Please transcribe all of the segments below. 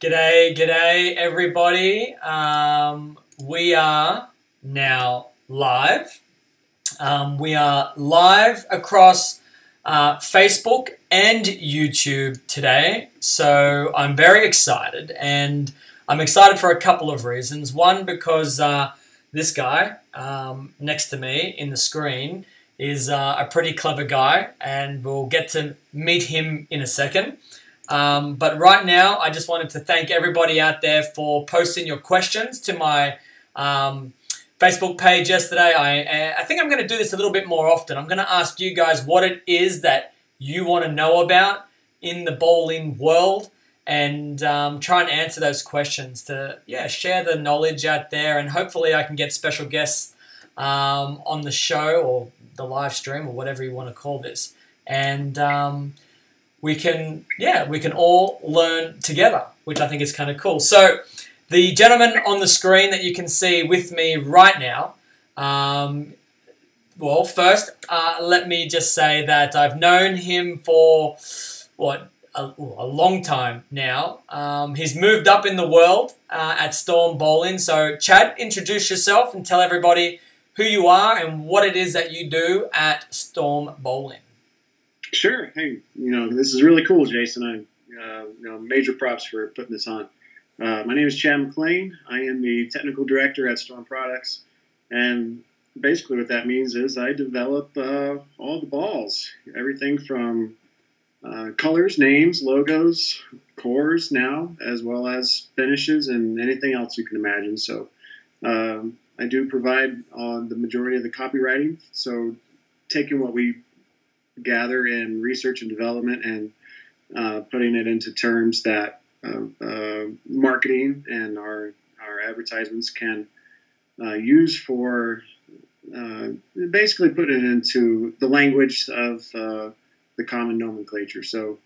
G'day, g'day, everybody. We are now live. We are live across Facebook and YouTube today. So I'm very excited, and I'm excited for a couple of reasons. One, because this guy next to me in the screen is a pretty clever guy, and we'll get to meet him in a second. But right now, I just wanted to thank everybody out there for posting your questions to my Facebook page yesterday. I think I'm going to do this a little bit more often. I'm going to ask you guys what it is that you want to know about in the bowling world, and try and answer those questions to share the knowledge out there, and hopefully I can get special guests on the show or the live stream or whatever you want to call this. And we can all learn together, which I think is kind of cool. So the gentleman on the screen that you can see with me right now, well, first, let me just say that I've known him for, a long time now. He's moved up in the world at Storm Bowling. So Chad, introduce yourself and tell everybody who you are and what it is that you do at Storm Bowling. Sure. Hey, this is really cool, Jason. Major props for putting this on. My name is Chad McLean. I am the technical director at Storm Products, and basically what that means is I develop all the balls, everything from colors, names, logos, cores now, as well as finishes and anything else you can imagine. So I do provide on the majority of the copywriting. So taking what we gather in research and development and putting it into terms that marketing and our advertisements can use for basically putting it into the language of the common nomenclature. So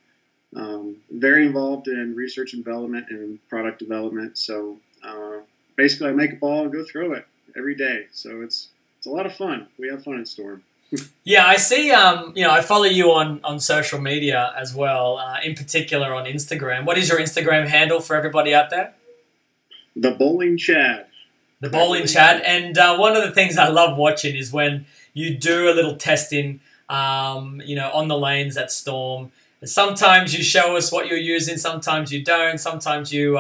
very involved in research and development and product development. So basically I make a ball and go throw it every day. So it's a lot of fun. We have fun at Storm. Yeah, I see. I follow you on social media as well, in particular on Instagram. What is your Instagram handle for everybody out there? The Bowling Chad. The Bowling Chad. And one of the things I love watching is when you do a little testing, on the lanes at Storm. Sometimes you show us what you're using, sometimes you don't. Sometimes you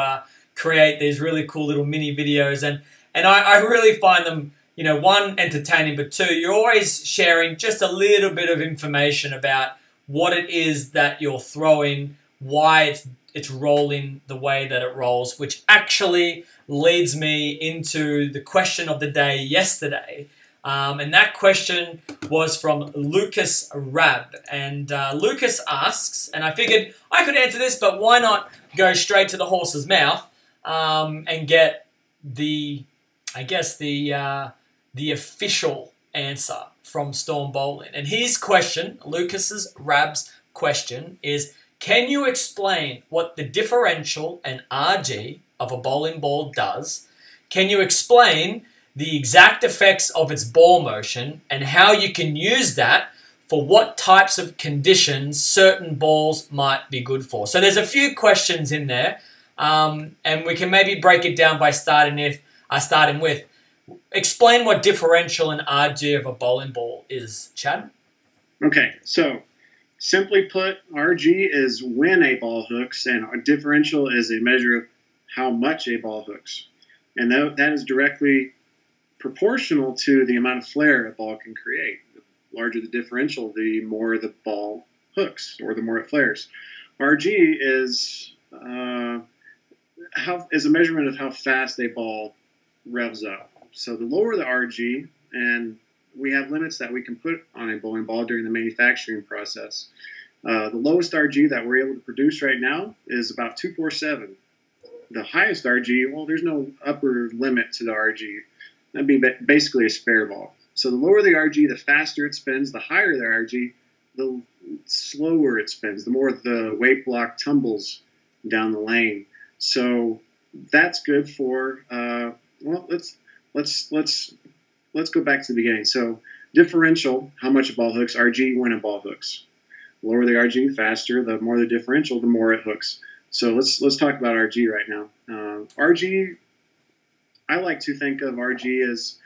create these really cool little mini videos, and I really find them, one, entertaining, but two, you're always sharing just a little bit of information about what it is that you're throwing, why it's rolling the way that it rolls, which actually leads me into the question of the day yesterday. And that question was from Lucas Rab. And Lucas asks, and I figured I could answer this, but why not go straight to the horse's mouth and get the official answer from Storm Bowling. And his question, Rab's question, is, can you explain what the differential and RG of a bowling ball does? Can you explain the exact effects of its ball motion and how you can use that for what types of conditions certain balls might be good for? So there's a few questions in there, and we can maybe break it down by starting with, explain what differential and RG of a bowling ball is, Chad. Okay, so simply put, RG is when a ball hooks, and our differential is a measure of how much a ball hooks. And that is directly proportional to the amount of flare a ball can create. The larger the differential, the more the ball hooks, or the more it flares. RG is a measurement of how fast a ball revs up. So the lower the RG, and we have limits that we can put on a bowling ball during the manufacturing process. The lowest RG that we're able to produce right now is about 247. The highest RG, well, there's no upper limit to the RG. That'd be basically a spare ball. So the lower the RG, the faster it spins. The higher the RG, the slower it spins, the more the weight block tumbles down the lane. So that's good for, let's go back to the beginning. So differential, how much a ball hooks, RG, when a ball hooks. The lower the RG, faster, the more the differential, the more it hooks. So let's talk about RG right now. RG, I like to think of RG as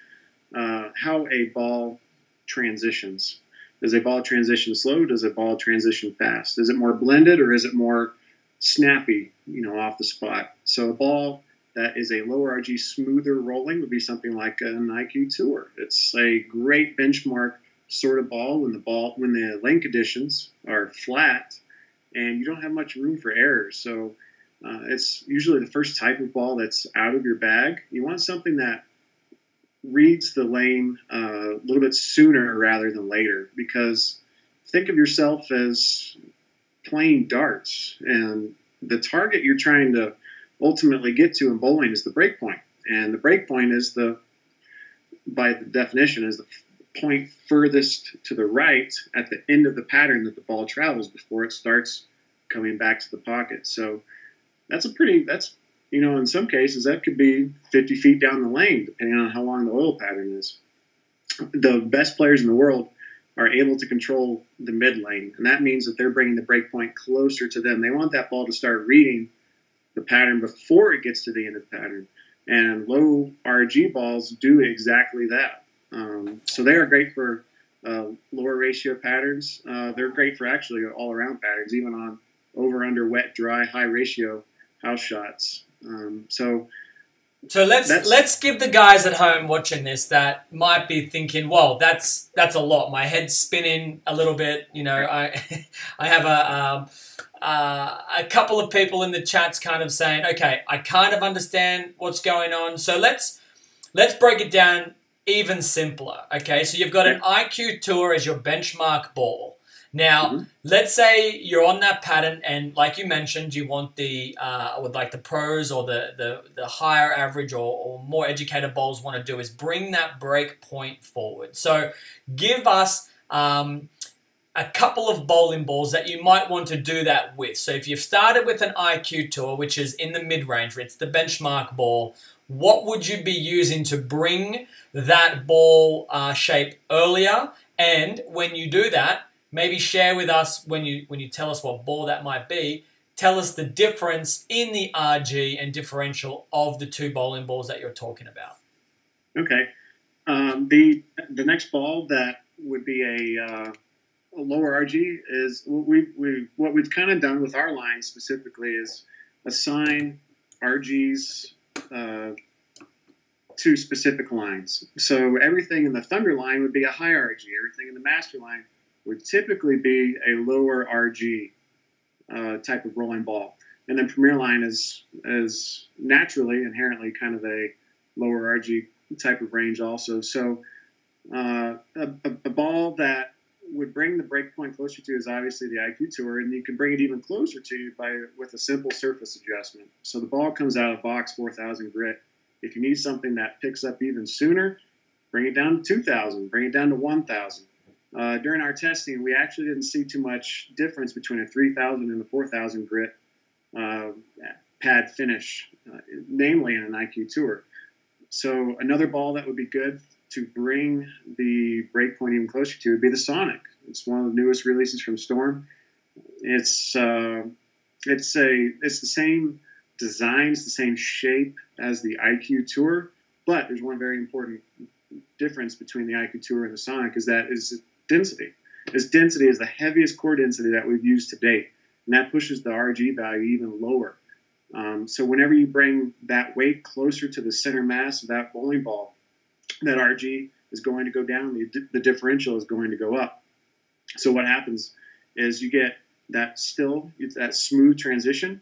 how a ball transitions. Does a ball transition slow? Does a ball transition fast? Is it more blended or is it more snappy, off the spot? So a ball that is a lower RG, smoother rolling would be something like an IQ Tour. It's a great benchmark sort of ball when the lane conditions are flat and you don't have much room for errors. So it's usually the first type of ball that's out of your bag. You want something that reads the lane a little bit sooner rather than later, because think of yourself as playing darts, and the target you're trying to ultimately get to in bowling is the break point. And the break point is by the definition, is the point furthest to the right at the end of the pattern that the ball travels before it starts coming back to the pocket. So that's in some cases that could be 50 feet down the lane, depending on how long the oil pattern is. The best players in the world are able to control the mid lane, and that means that they're bringing the break point closer to them. They want that ball to start reading the pattern before it gets to the end of the pattern. And low RG balls do exactly that. So they are great for lower ratio patterns. They're great for actually all-around patterns, even on over, under, wet, dry, high ratio house shots. So let's give the guys at home watching this that might be thinking, "Well, that's a lot. My head's spinning a little bit." I have a couple of people in the chats kind of saying, "Okay, I kind of understand what's going on." So let's break it down even simpler. Okay, so you've got an IQ Tour as your benchmark ball. Now, let's say you're on that pattern, and like you mentioned, you want the pros or the higher average or more educated bowls want to do is bring that break point forward. So give us a couple of bowling balls that you might want to do that with. So if you've started with an IQ Tour, which is in the mid-range, it's the benchmark ball, what would you be using to bring that ball shape earlier? And when you do that, maybe share with us, when you tell us what ball that might be, tell us the difference in the RG and differential of the two bowling balls that you're talking about. Okay. The next ball that would be a lower RG is what we've kind of done with our line specifically is assign RGs to specific lines. So everything in the Thunder line would be a high RG. Everything in the Master line would typically be a lower RG type of rolling ball. And then Premier line is naturally, inherently kind of a lower RG type of range also. So a ball that would bring the break point closer to is obviously the IQ Tour, and you can bring it even closer to with a simple surface adjustment. So the ball comes out of box 4,000 grit. If you need something that picks up even sooner, bring it down to 2,000, bring it down to 1,000. During our testing, we actually didn't see too much difference between a 3,000 and a 4,000 grit pad finish, namely in an IQ Tour. So another ball that would be good to bring the break point even closer to would be the Sonic. It's one of the newest releases from Storm. It's the same design, it's the same shape as the IQ Tour, but there's one very important difference between the IQ Tour and the Sonic is density. This density is the heaviest core density that we've used to date, and that pushes the RG value even lower. So whenever you bring that weight closer to the center mass of that bowling ball, that RG is going to go down, the differential is going to go up. So what happens is you get that smooth transition,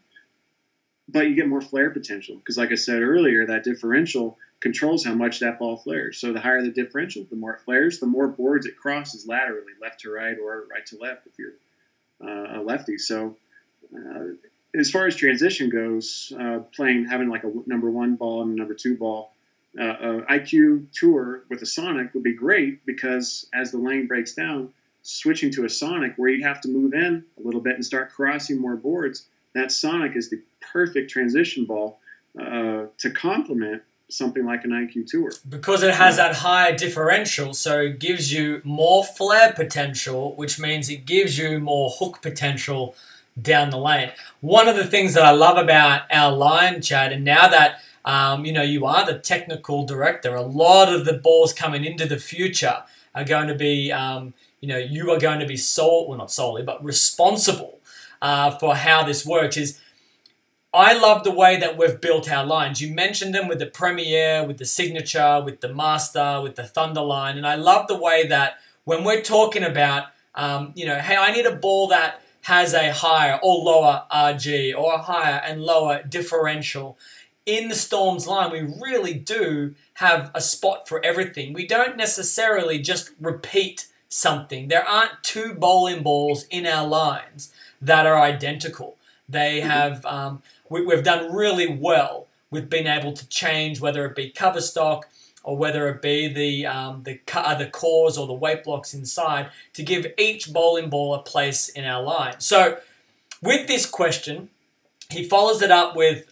but you get more flare potential because, like I said earlier, that differential controls how much that ball flares. So the higher the differential, the more it flares, the more boards it crosses laterally, left to right or right to left if you're a lefty. So as far as transition goes, having like a number one ball and a number two ball, IQ Tour with a Sonic would be great because as the lane breaks down, switching to a Sonic where you have to move in a little bit and start crossing more boards, that Sonic is the perfect transition ball to complement something like an IQ Tour. Because it has that higher differential, so it gives you more flare potential, which means it gives you more hook potential down the lane. One of the things that I love about our line, Chad, and now that you are the technical director, a lot of the balls coming into the future are going to be, you are going to be not solely, but responsible for how this works. I love the way that we've built our lines. You mentioned them with the Premier, with the Signature, with the Master, with the Thunder line, and I love the way that when we're talking about, hey, I need a ball that has a higher or lower RG or a higher and lower differential. In the Storms line, we really do have a spot for everything. We don't necessarily just repeat something. There aren't two bowling balls in our lines that are identical. They have, we've done really well with being able to change, whether it be cover stock or whether it be the cores or the weight blocks inside, to give each bowling ball a place in our line. So with this question, he follows it up with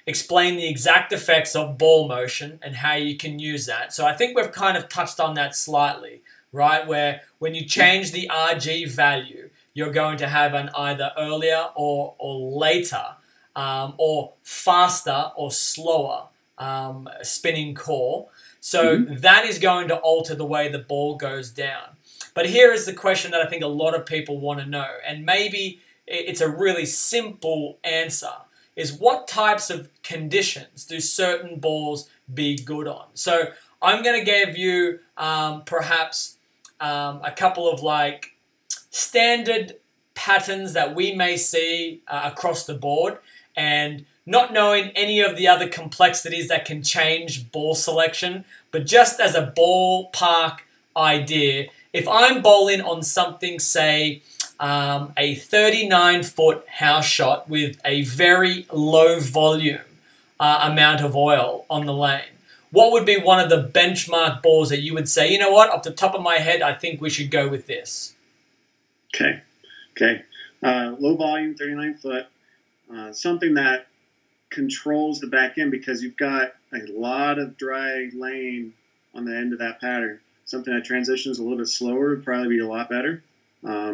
explain the exact effects of ball motion and how you can use that. So I think we've kind of touched on that slightly, right? Where when you change the RG value, you're going to have an either earlier or later or faster or slower spinning core. So that is going to alter the way the ball goes down. But here is the question that I think a lot of people want to know, and maybe it's a really simple answer, is what types of conditions do certain balls be good on? So I'm going to give you perhaps a couple of standard patterns that we may see across the board, and not knowing any of the other complexities that can change ball selection, but just as a ballpark idea, if I'm bowling on something, say, a 39-foot house shot with a very low volume amount of oil on the lane, what would be one of the benchmark balls that you would say, you know what, off the top of my head, I think we should go with this? Okay. Low volume, 39-foot, something that controls the back end because you've got a lot of dry lane on the end of that pattern. Something that transitions a little bit slower would probably be a lot better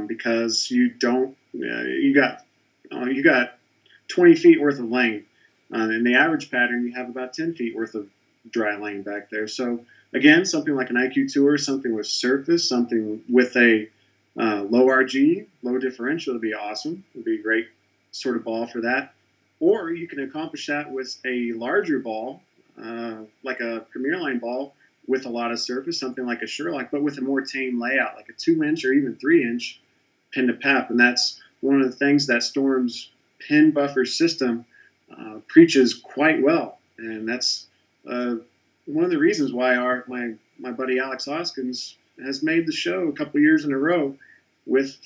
because you got 20 feet worth of lane. In the average pattern, you have about 10 feet worth of dry lane back there. So again, something like an IQ Tour, something with surface, something with a low RG, low differential would be awesome. It would be a great sort of ball for that. Or you can accomplish that with a larger ball, like a Premier Line ball with a lot of surface, something like a Sherlock, but with a more tame layout, like a 2-inch or even 3-inch pin to pep. And that's one of the things that Storm's pin buffer system preaches quite well. And that's one of the reasons why my buddy Alex Hoskins has made the show a couple years in a row with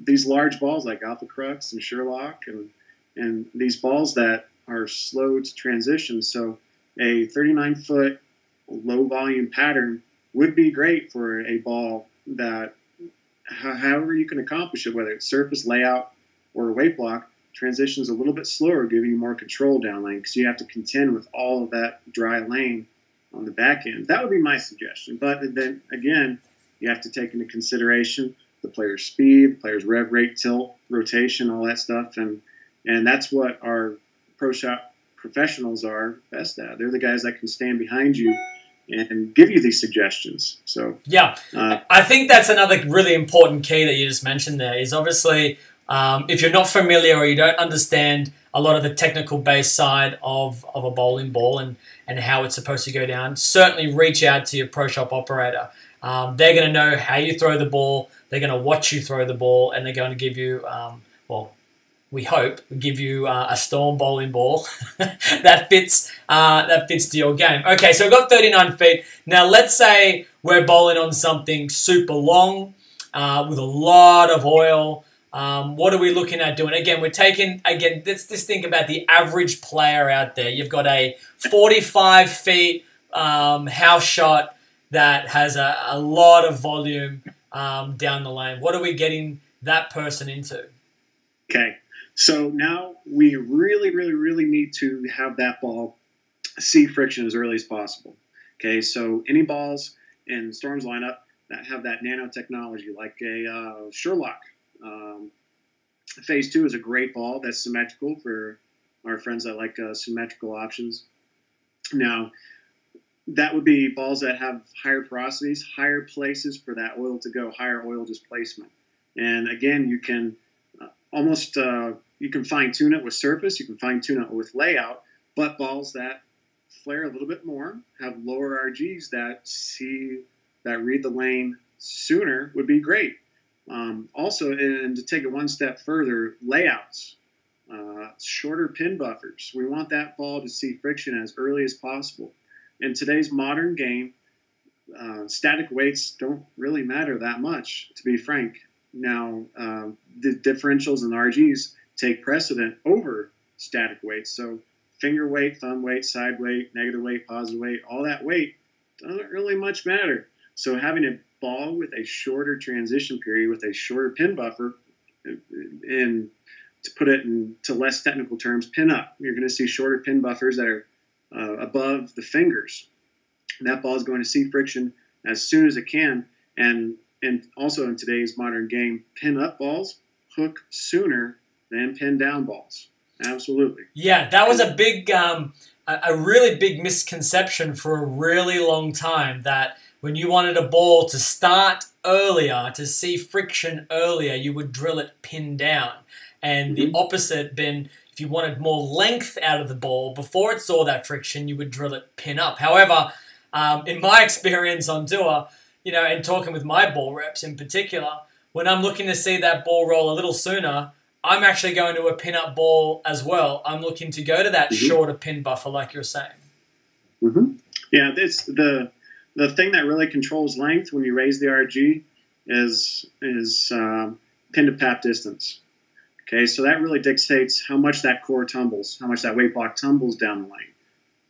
these large balls like Alpha Crux and Sherlock and these balls that are slow to transition. So a 39-foot low volume pattern would be great for a ball that, however you can accomplish it, whether it's surface, layout, or weight block, transitions a little bit slower, giving you more control down lane because you have to contend with all of that dry lane on the back end. That would be my suggestion. But then again, you have to take into consideration the player's speed, the player's rev rate, tilt, rotation, all that stuff. And that's what our pro shop professionals are best at. They're the guys that can stand behind you and give you these suggestions. So yeah, I think that's another really important key that you just mentioned there is obviously if you're not familiar or you don't understand a lot of the technical base side of a bowling ball and how it's supposed to go down, certainly reach out to your pro shop operator. They're going to know how you throw the ball, they're going to watch you throw the ball, and they're going to give you, we hope, give you a Storm bowling ball that fits to your game. Okay, so we've got 39 feet. Now let's say we're bowling on something super long with a lot of oil. What are we looking at doing? Again, let's just think about the average player out there. You've got a 45 feet house shot that has a lot of volume down the lane. What are we getting that person into? Okay, so now we really, really, really need to have that ball see friction as early as possible. Okay, so any balls in Storm's lineup that have that nanotechnology, like a Sherlock, Phase 2 is a great ball that's symmetrical for our friends that like symmetrical options. Now, that would be balls that have higher porosities, higher places for that oil to go, higher oil displacement. And again, you can you can fine tune it with surface, you can fine tune it with layout, but balls that flare a little bit more, have lower RGs that read the lane sooner would be great. Also, and to take it one step further, layouts, shorter pin buffers. We want that ball to see friction as early as possible. In today's modern game, static weights don't really matter that much, to be frank. Now, the differentials and RGs take precedent over static weights. So finger weight, thumb weight, side weight, negative weight, positive weight, all that weight doesn't really much matter. So having a ball with a shorter transition period, with a shorter pin buffer, and to put it into less technical terms, pin up. You're going to see shorter pin buffers that are above the fingers. And that ball is going to see friction as soon as it can. And also in today's modern game, pin up balls hook sooner than pin down balls. Absolutely. Yeah, that was a really big misconception for a really long time, that when you wanted a ball to start earlier, to see friction earlier, you would drill it pin down. And the opposite been, if you wanted more length out of the ball before it saw that friction, you would drill it pin up. However, in my experience on tour, and talking with my ball reps in particular, when I'm looking to see that ball roll a little sooner, I'm actually going to a pin-up ball as well. I'm looking to go to that shorter pin buffer, like you're saying. Yeah, the thing that really controls length when you raise the RG is pin to pap distance. Okay, so that really dictates how much that core tumbles, how much that weight block tumbles down the lane.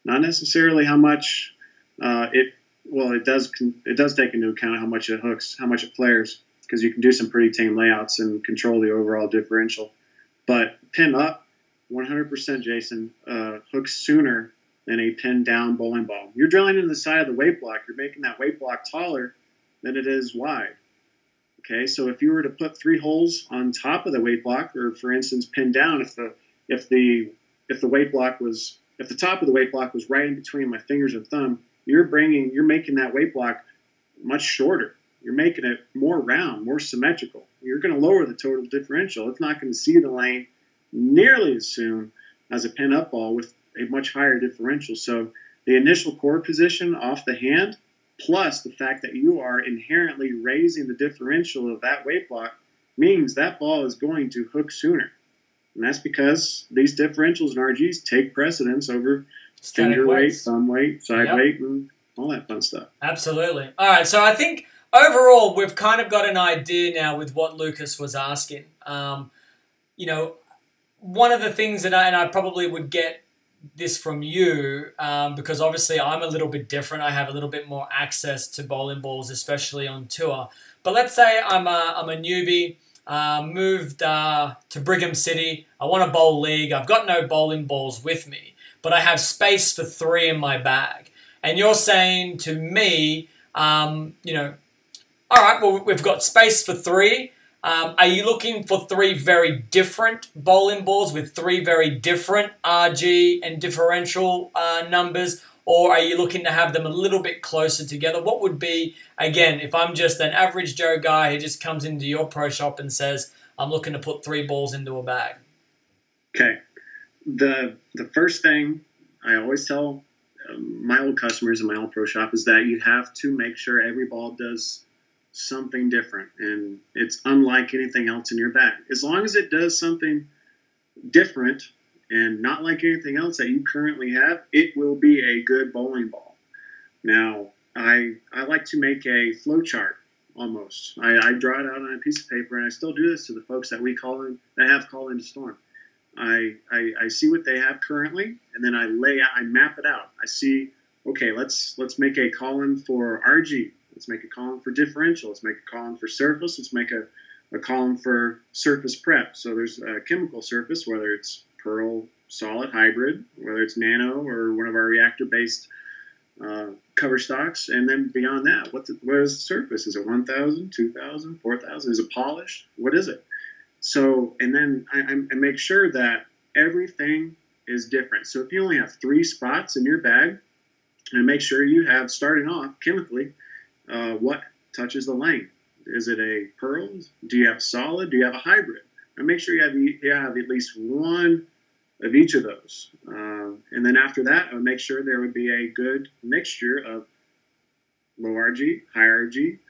Not necessarily how much it does take into account how much it hooks, how much it flares, because you can do some pretty tame layouts and control the overall differential. But pin up, 100%, Jason, hooks sooner than a pin down bowling ball. You're drilling into the side of the weight block. You're making that weight block taller than it is wide. Okay, so if you were to put 3 holes on top of the weight block, or for instance, pin down, if the top of the weight block was right in between my fingers and thumb, you're making that weight block much shorter. You're making it more round, more symmetrical. You're going to lower the total differential. It's not going to see the lane nearly as soon as a pin-up ball with a much higher differential. So the initial core position off the hand, plus the fact that you are inherently raising the differential of that weight block, means that ball is going to hook sooner. And that's because these differentials and RGs take precedence over finger weight, thumb weight, side weight, and all that fun stuff. Absolutely. All right, so I think overall we've kind of got an idea now with what Lucas was asking. One of the things that I probably would get this from you, because obviously I'm a little bit different. I have a little bit more access to bowling balls, especially on tour. But let's say I'm a newbie, moved to Brigham City. I want a bowl league. I've got no bowling balls with me, but I have space for 3 in my bag. And you're saying to me, all right, well, we've got space for 3. Are you looking for 3 very different bowling balls with 3 very different RG and differential numbers, or are you looking to have them a little bit closer together? What would be, again, if I'm just an average Joe guy who just comes into your pro shop and says, I'm looking to put 3 balls into a bag? Okay. The first thing I always tell my old customers in my old pro shop is that you have to make sure every ball does something different, and it's unlike anything else in your bag. As long as it does something different and not like anything else that you currently have, it will be a good bowling ball. Now, I like to make a flow chart almost. I draw it out on a piece of paper, and I still do this to the folks that that have called into Storm. I see what they have currently, and then I map it out. I see, okay, let's make a column for RG. Let's make a column for differential. Let's make a column for surface. Let's make a column for surface prep. So there's a chemical surface, whether it's pearl, solid, hybrid, whether it's nano or one of our reactor-based cover stocks. And then beyond that, what is the surface? Is it 1,000, 2,000, 4,000? Is it polished? What is it? So, and then I make sure that everything is different. So if you only have 3 spots in your bag, and make sure you have, starting off chemically, what touches the lane. Is it a pearl? Do you have solid? Do you have a hybrid? And make sure you have at least one of each of those. And then after that, I would make sure there would be a good mixture of low RG, high RG,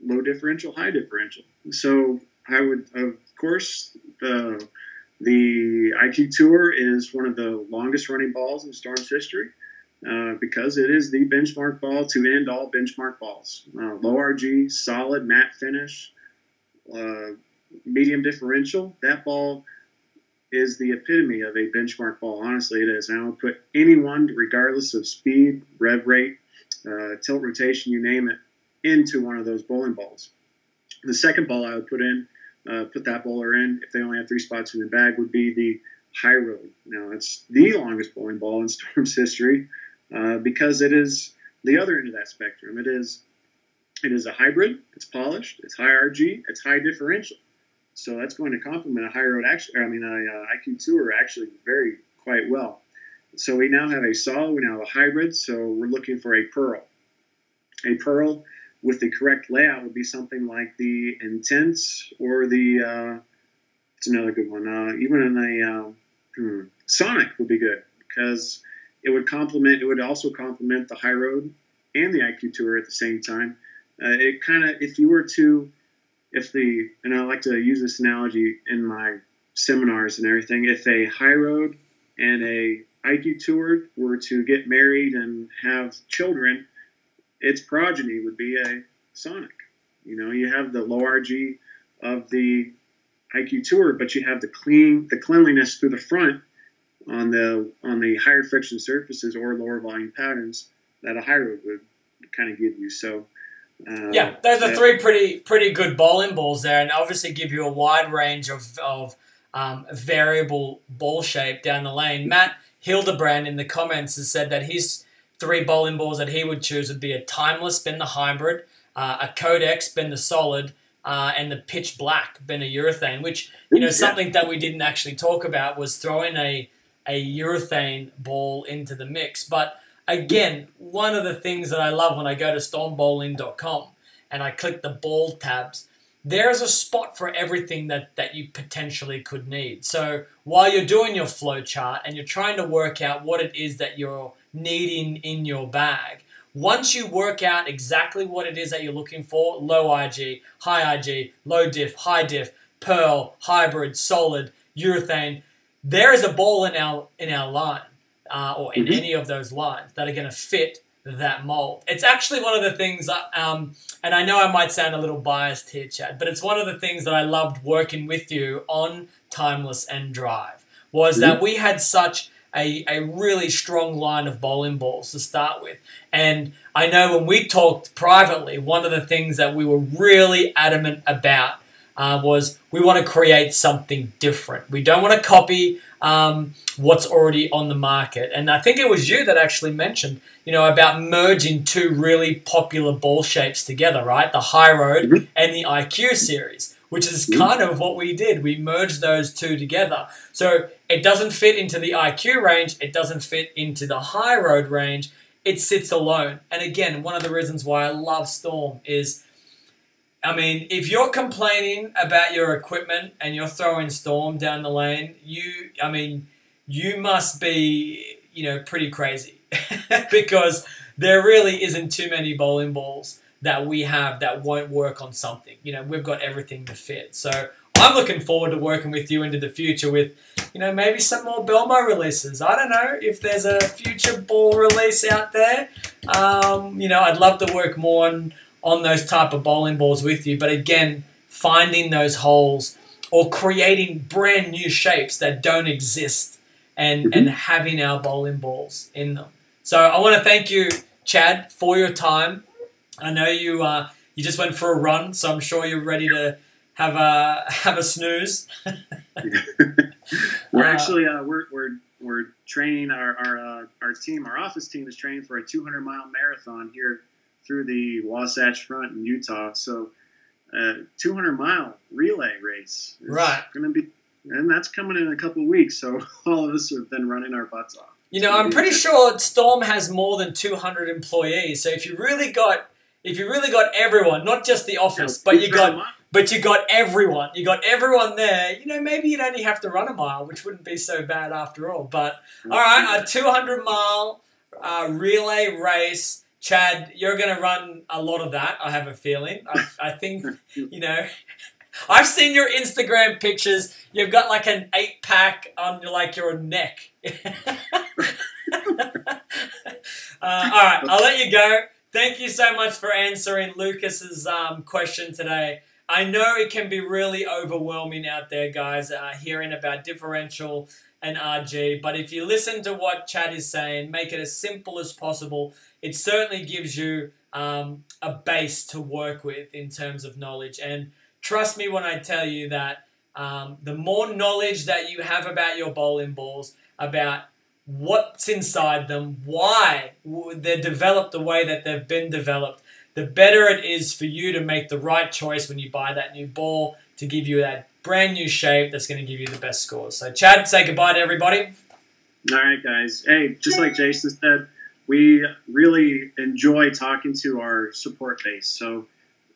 low differential, high differential. So I would, of course, the IQ Tour is one of the longest running balls in Storm's history. Because it is the benchmark ball to end all benchmark balls. Low RG, solid matte finish, medium differential. That ball is the epitome of a benchmark ball. Honestly, it is. And I would put anyone, regardless of speed, rev rate, tilt rotation, you name it, into one of those bowling balls. The second ball I would put that bowler in, if they only have 3 spots in the bag, would be the High Road. Now, it's the longest bowling ball in Storm's history. Because it is the other end of that spectrum. It is a hybrid. It's polished. It's high RG. It's high differential. So that's going to complement a IQ Tour actually quite well. So we now have a solid. We now have a hybrid. So we're looking for a pearl. A pearl with the correct layout would be something like the Intense or the. It's another good one. Even in a Sonic would be good because it would also complement the High Road and the IQ Tour at the same time. It kind of, and I like to use this analogy in my seminars and everything, if a High Road and a IQ Tour were to get married and have children, its progeny would be a Sonic. You have the low RG of the IQ Tour, but you have the cleanliness through the front on the higher friction surfaces or lower volume patterns that a High Road would kind of give you. So yeah, those are 3 pretty good bowling balls there, and obviously give you a wide range of variable ball shape down the lane. Matt Hildebrand in the comments has said that his 3 bowling balls that he would choose would be a Timeless, been the hybrid, a Codex, been the solid, and the Pitch Black, been a urethane, which, something that we didn't actually talk about was throwing a urethane ball into the mix. But again, one of the things that I love when I go to stormbowling.com and I click the ball tabs, there's a spot for everything that you potentially could need. So while you're doing your flow chart and you're trying to work out what it is that you're needing in your bag, once you work out exactly what it is that you're looking for, low IG, high IG, low diff, high diff, pearl, hybrid, solid, urethane, there is a ball in our line or in any of those lines that are going to fit that mold. It's actually one of the things, and I know I might sound a little biased here, Chad, but it's one of the things that I loved working with you on Timeless and Drive, was that we had such a really strong line of bowling balls to start with. And I know when we talked privately, one of the things that we were really adamant about was we want to create something different. We don't want to copy what's already on the market. And I think it was you that actually mentioned, about merging 2 really popular ball shapes together, right? The High Road and the IQ series, which is kind of what we did. We merged those 2 together. So it doesn't fit into the IQ range. It doesn't fit into the High Road range. It sits alone. And again, one of the reasons why I love Storm is, if you're complaining about your equipment and you're throwing Storm down the lane, you must be, pretty crazy because there really isn't too many bowling balls that we have that won't work on something. We've got everything to fit. So I'm looking forward to working with you into the future with, maybe some more Belmo releases. I don't know if there's a future ball release out there. I'd love to work more on those type of bowling balls with you. But again, finding those holes or creating brand new shapes that don't exist and having our bowling balls in them. So I want to thank you, Chad, for your time. I know you just went for a run, so I'm sure you're ready to have a snooze. We're actually we're training our team. Our office team is training for a 200-mile marathon here through the Wasatch Front in Utah. So 200-mile relay race. It's Right. going to be, and that's coming in a couple of weeks. So all of us have been running our butts off. You know, I'm pretty sure Storm has more than 200 employees. So if you really got everyone, not just the office, but you got everyone. You got everyone there. You know, maybe you'd only have to run a mile, which wouldn't be so bad after all. But all right, a 200-mile relay race. Chad, you're going to run a lot of that, I have a feeling. I think, you know, I've seen your Instagram pictures. You've got like an 8-pack on like your neck. All right, I'll let you go. Thank you so much for answering Lucas's question today. I know it can be really overwhelming out there, guys, hearing about differential and RG. But if you listen to what Chad is saying, make it as simple as possible. It certainly gives you a base to work with in terms of knowledge. And trust me when I tell you that the more knowledge that you have about your bowling balls, about what's inside them, why they're developed the way that they've been developed, the better it is for you to make the right choice when you buy that new ball to give you that brand new shape that's going to give you the best scores. So, Chad, say goodbye to everybody. All right, guys. Hey, just like Jason said, we really enjoy talking to our support base. So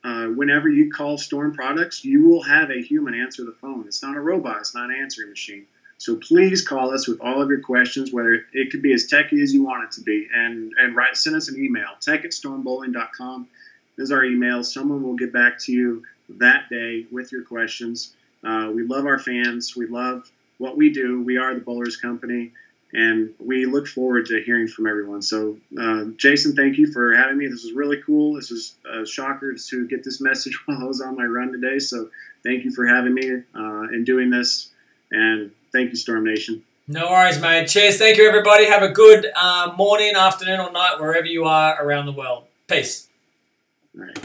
whenever you call Storm Products, you will have a human answer the phone. It's not a robot. It's not an answering machine. So please call us with all of your questions, whether it could be as techy as you want it to be. And send us an email, tech@stormbowling.com. This is our email. Someone will get back to you that day with your questions. We love our fans. We love what we do. We are the Bowlers Company, and we look forward to hearing from everyone. So, Jason, thank you for having me. This was really cool. This was a shocker to get this message while I was on my run today. So thank you for having me and doing this. And thank you, Storm Nation. No worries, mate. Cheers. Thank you, everybody. Have a good morning, afternoon, or night, wherever you are around the world. Peace. All right.